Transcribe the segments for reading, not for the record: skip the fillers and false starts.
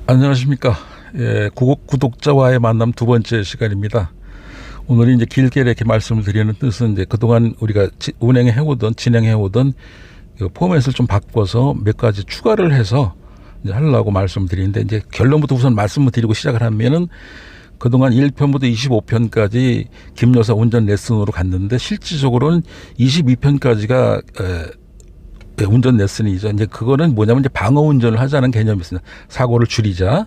안녕하십니까. 예, 구독자와의 만남 두 번째 시간입니다. 오늘 이제 길게 이렇게 말씀을 드리는 뜻은 이제 그동안 우리가 진행해오던 그 포맷을 좀 바꿔서 몇 가지 추가를 해서 이제 하려고 말씀드리는데, 이제 결론부터 우선 말씀을 드리고 시작을 하면은, 그동안 1편부터 25편까지 김 여사 운전 레슨으로 갔는데, 실질적으로는 22편까지가 운전 레슨이죠. 이제 그거는 뭐냐면 이제 방어 운전을 하자는 개념이 있습니다. 사고를 줄이자.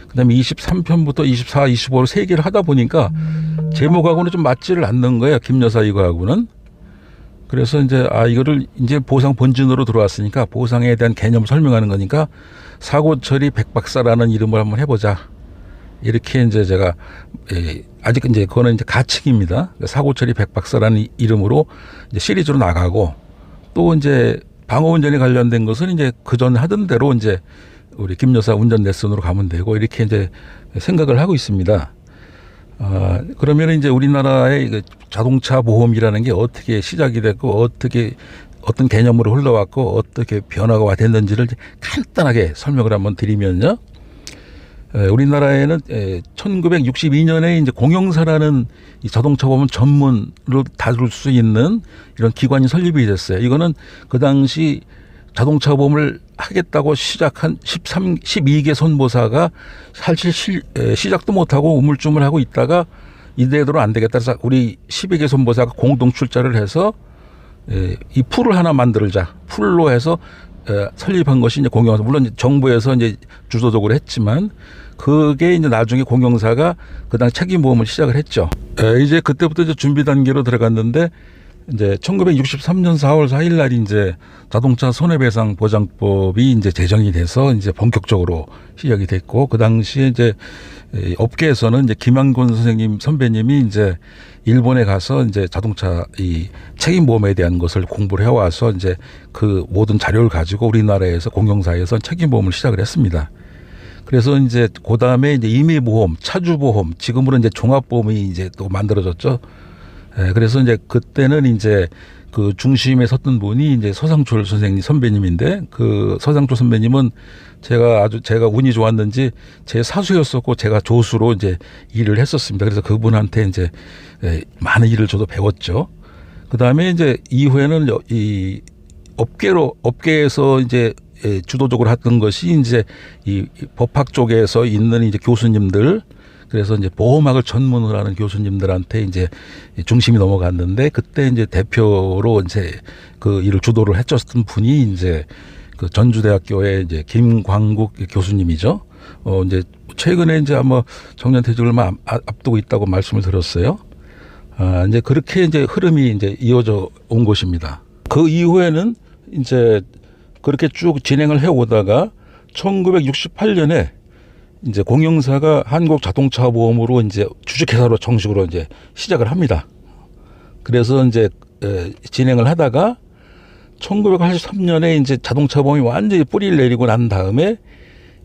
그다음에 23편부터 24, 25로 세 개를 하다 보니까 제목하고는 좀 맞지를 않는 거예요. 김 여사 이거하고는. 그래서 이제 이거를 이제 보상 본진으로 들어왔으니까 보상에 대한 개념을 설명하는 거니까 사고 처리 백박사라는 이름을 한번 해보자. 이렇게 이제 제가 아직 이제 그거는 이제 가칭입니다. 사고 처리 백박사라는 이름으로 이제 시리즈로 나가고, 또 이제 방어 운전에 관련된 것은 이제 그전 하던 대로 이제 우리 김 여사 운전 레슨으로 가면 되고, 이렇게 이제 생각을 하고 있습니다. 그러면 이제 우리나라의 자동차 보험이라는 게 어떻게 시작이 됐고, 어떤 개념으로 흘러왔고, 어떻게 변화가 됐는지를 간단하게 설명을 한번 드리면요. 우리나라에는 1962년에 이제 공영사라는 이 자동차 보험 전문으로 다룰 수 있는 이런 기관이 설립이 됐어요. 이거는 그 당시 자동차 보험을 하겠다고 시작한 12개 선보사가 사실 시작도 못하고 우물쭈물하고 있다가 이대로 안 되겠다 해서 우리 12개 선보사가 공동 출자를 해서 이 풀을 하나 만들자. 풀로 해서 설립한 것이 이제 공영사. 물론 정부에서 이제 주도적으로 했지만, 그게 이제 나중에 공영사가 그다음 책임보험을 시작을 했죠. 이제 그때부터 이제 준비 단계로 들어갔는데, 이제 1963년 4월 4일 날 이제 자동차 손해배상 보장법이 이제 제정이 돼서 이제 본격적으로 시작이 됐고, 그 당시에 이제 업계에서는 이제 김양곤 선배님이 이제 일본에 가서 이제 자동차 이 책임보험에 대한 것을 공부를 해와서 이제 그 모든 자료를 가지고 우리나라에서 공영사에서 책임보험을 시작을 했습니다. 그래서 이제 그 다음에 이제 임의보험, 차주보험, 지금으로는 이제 종합보험이 이제 또 만들어졌죠. 그래서 이제 그때는 이제 그 중심에 섰던 분이 이제 서상출 선배님인데, 그 서상출 선배님은 제가 운이 좋았는지 제 사수였었고, 제가 조수로 이제 일을 했었습니다. 그래서 그분한테 이제 많은 일을 저도 배웠죠. 그 다음에 이제 이후에는 이 업계에서 이제 주도적으로 했던 것이 이제 이 법학 쪽에서 있는 이제 교수님들, 그래서 이제 보험학을 전문으로 하는 교수님들한테 이제 중심이 넘어갔는데, 그때 이제 대표로 이제 그 일을 주도를 해줬던 분이 이제 그 전주대학교의 이제 김광국 교수님이죠. 이제 최근에 이제 아마 정년퇴직을 앞두고 있다고 말씀을 들었어요. 이제 그렇게 이제 흐름이 이제 이어져 온 것입니다. 그 이후에는 이제 그렇게 쭉 진행을 해오다가 1968년에 이제 공영사가 한국자동차보험으로 이제 주식회사로 정식으로 이제 시작을 합니다. 그래서 이제 진행을 하다가 1983년에 이제 자동차보험이 완전히 뿌리를 내리고 난 다음에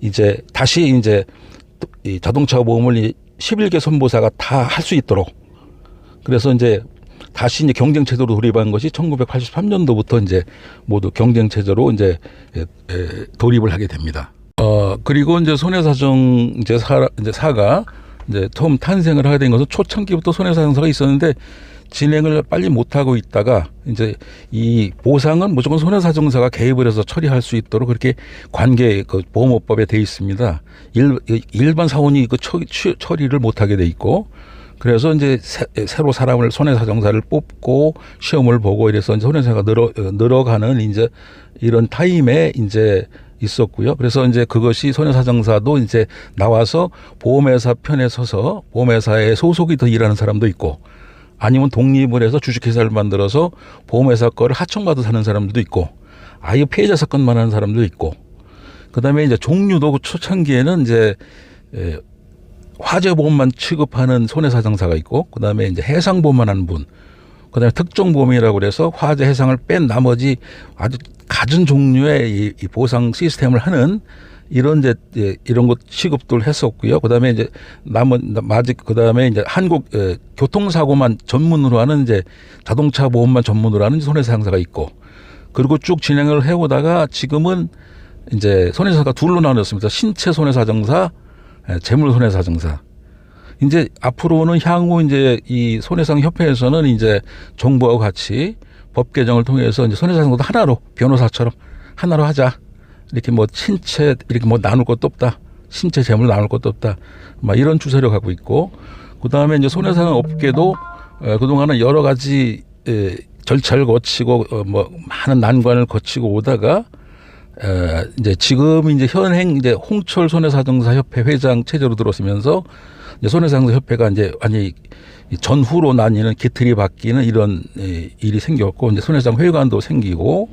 이제 다시 이제 이 자동차보험을 11개 선보사가 다 할 수 있도록, 그래서 이제 다시 이제 경쟁체제로 돌입한 것이 1983년도부터 이제 모두 경쟁체제로 이제 돌입을 하게 됩니다. 그리고 이제 손해사정 이제 사가 이제 처음 탄생을 하게 된 것은 초창기부터 손해사정사가 있었는데, 진행을 빨리 못하고 있다가 이제 이 보상은 무조건 손해사정사가 개입을 해서 처리할 수 있도록 그렇게 그 보험업법에 돼 있습니다. 일반 사원이 그 처리를 못하게 돼 있고, 그래서 이제 새로 손해사정사를 뽑고 시험을 보고 이래서 이제 손해사가 늘어가는 이제 이런 타임에 이제 있었고요. 그래서 이제 그것이 손해사정사도 이제 나와서 보험회사 편에 서서 보험회사에 소속이 더 일하는 사람도 있고, 아니면 독립을 해서 주식회사를 만들어서 보험회사 거를 하청받아서 하는 사람들도 있고, 아예 피해자 사건만 하는 사람도 있고, 그다음에 이제 종류도 초창기에는 이제 화재보험만 취급하는 손해사정사가 있고, 그다음에 이제 해상보험만 하는 분, 그다음에 특정보험이라고 그래서 화재 해상을 뺀 나머지 아주 갖은 종류의 이 보상 시스템을 하는 이런 이런 것 취급들 했었고요. 그다음에 이제 그다음에 이제 한국 교통사고만 전문으로 하는 이제 자동차 보험만 전문으로 하는 손해사상사가 있고, 그리고 쭉 진행을 해오다가 지금은 이제 손해사가 둘로 나뉘었습니다. 신체 손해사정사, 재물 손해사정사. 이제 앞으로는 향후 이제 이 손해상 협회에서는 이제 정부하고 같이 법 개정을 통해서 이제 손해사정도 하나로 변호사처럼 하나로 하자. 이렇게 뭐 신체 이렇게 뭐 나눌 것도 없다. 신체 재물 나눌 것도 없다. 막 이런 추세를 가고 있고, 그 다음에 이제 손해상 업계도 그동안은 여러 가지 절차를 거치고 뭐 많은 난관을 거치고 오다가 이제 지금 이제 현행 이제 홍철 손해사정사 협회 회장 체제로 들어서면서 이제 손해사정사 협회가 이제 완전히 전후로 나뉘는 기틀이 바뀌는 이런 일이 생겼고, 이제 손해상 회관도 생기고,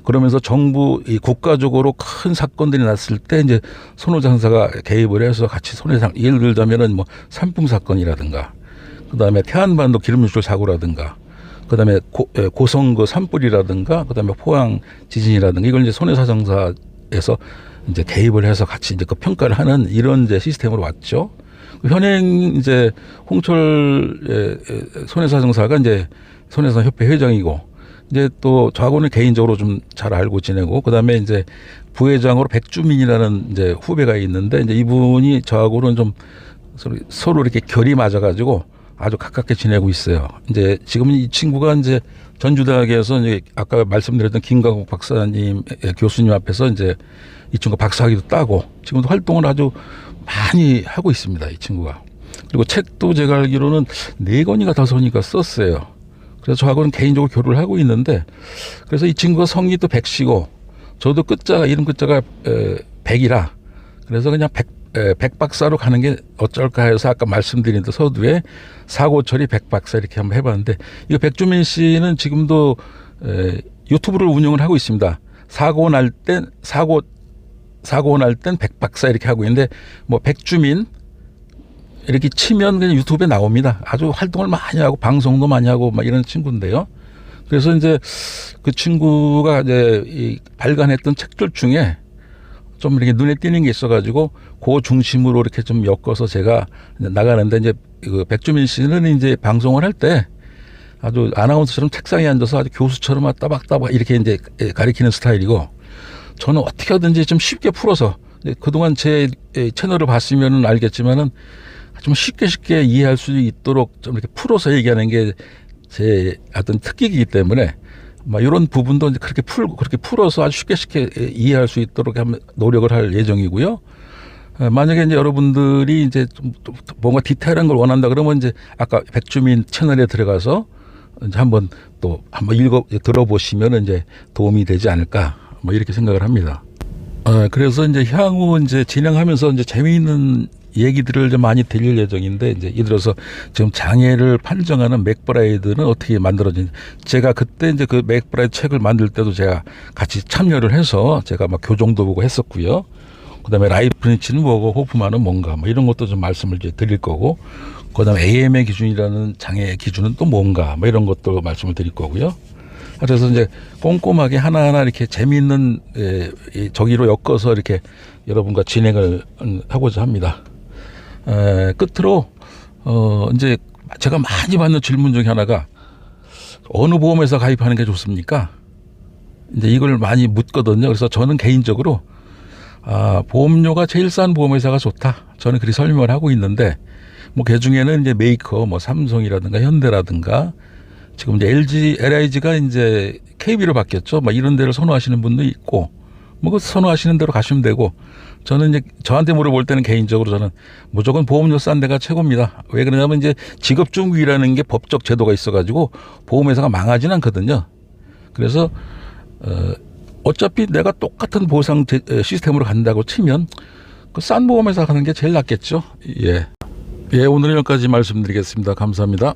그러면서 정부 이 국가적으로 큰 사건들이 났을 때 이제 손해상사가 개입을 해서 같이 손해상, 예를 들자면은 뭐 산풍 사건이라든가, 그다음에 태안반도 기름 유출 사고라든가, 그다음에 고성 산불이라든가, 그다음에 포항 지진이라든가, 이걸 이제 손해사정사에서 이제 개입을 해서 같이 이제 그 평가를 하는 이런 이제 시스템으로 왔죠. 현행 이제 홍철 손해사정사가 이제 손해상 협회 회장이고, 이제 또 저하고는 개인적으로 좀 잘 알고 지내고, 그다음에 이제 부회장으로 백주민이라는 이제 후배가 있는데, 이제 이분이 저하고는 좀 서로 이렇게 결이 맞아가지고 아주 가깝게 지내고 있어요. 이제 지금 이 친구가 이제 전주대학에서 이제 아까 말씀드렸던 김강국 박사님 교수님 앞에서 이제 이 친구 박사학위도 따고 지금도 활동을 아주 많이 하고 있습니다. 이 친구가. 그리고 책도 제가 알기로는 4권인가 5권인가 썼어요. 그래서 저하고는 개인적으로 교류를 하고 있는데, 그래서 이 친구가 성이 또 백씨고 저도 끝자가 이름 끝자가 백이라, 그래서 그냥 백박사로 가는 게 어쩔까 해서 아까 말씀드린 그 서두에 사고처리 백박사 이렇게 한번 해봤는데, 이거 백주민 씨는 지금도 유튜브를 운영을 하고 있습니다. 사고 날 땐 백박사 이렇게 하고 있는데, 뭐 백주민 이렇게 치면 그냥 유튜브에 나옵니다. 아주 활동을 많이 하고 방송도 많이 하고 막 이런 친구인데요. 그래서 이제 그 친구가 이제 발간했던 책들 중에 좀 이렇게 눈에 띄는 게 있어가지고 그 중심으로 이렇게 좀 엮어서 제가 나가는데, 이제 그 백주민 씨는 이제 방송을 할 때 아주 아나운서처럼 책상에 앉아서 아주 교수처럼 따박따박 이렇게 이제 가리키는 스타일이고, 저는 어떻게 하든지 좀 쉽게 풀어서, 그동안 제 채널을 봤으면 알겠지만은 좀 쉽게 이해할 수 있도록 좀 이렇게 풀어서 얘기하는 게 제 어떤 특기이기 때문에 막 이런 부분도 이제 그렇게 풀어서 아주 쉽게 이해할 수 있도록 한번 노력을 할 예정이고요. 만약에 이제 여러분들이 이제 좀 뭔가 디테일한 걸 원한다 그러면 이제 아까 백주민 채널에 들어가서 이제 한번 들어보시면 이제 도움이 되지 않을까 뭐 이렇게 생각을 합니다. 그래서 이제 향후 이제 진행하면서 이제 재미있는 얘기들을 좀 많이 들릴 예정인데, 이제 예를 들어서 지금 장애를 판정하는 맥브라이드는 어떻게 만들어진지, 제가 그때 이제 그 맥브라이드 책을 만들 때도 제가 같이 참여를 해서 제가 막 교정도 보고 했었고요. 그다음에 라이프니츠는 뭐고 호프만은 뭔가 뭐 이런 것도 좀 말씀을 이제 드릴 거고, 그다음에 AM의 기준이라는 장애 기준은 또 뭔가 뭐 이런 것도 말씀을 드릴 거고요. 그래서 이제 꼼꼼하게 하나하나 이렇게 재미있는 저기로 엮어서 이렇게 여러분과 진행을 하고자 합니다. 끝으로 이제 제가 많이 받는 질문 중에 하나가 어느 보험회사 가입하는 게 좋습니까? 이제 이걸 많이 묻거든요. 그래서 저는 개인적으로 보험료가 제일 싼 보험회사가 좋다. 저는 그렇게 설명을 하고 있는데, 뭐 그 중에는 이제 메이커, 뭐 삼성이라든가 현대라든가, 지금 이제 LG, LIG가 이제 KB로 바뀌었죠. 뭐 이런 데를 선호하시는 분도 있고, 뭐 그 선호하시는 대로 가시면 되고, 저는 이제 저한테 물어볼 때는 개인적으로 저는 무조건 보험료 싼 데가 최고입니다. 왜 그러냐면 이제 직업중국이라는 게 법적 제도가 있어가지고 보험회사가 망하진 않거든요. 그래서 어차피 내가 똑같은 보상 시스템으로 간다고 치면 그 싼 보험회사 가는 게 제일 낫겠죠. 예, 오늘은 여기까지 말씀드리겠습니다. 감사합니다.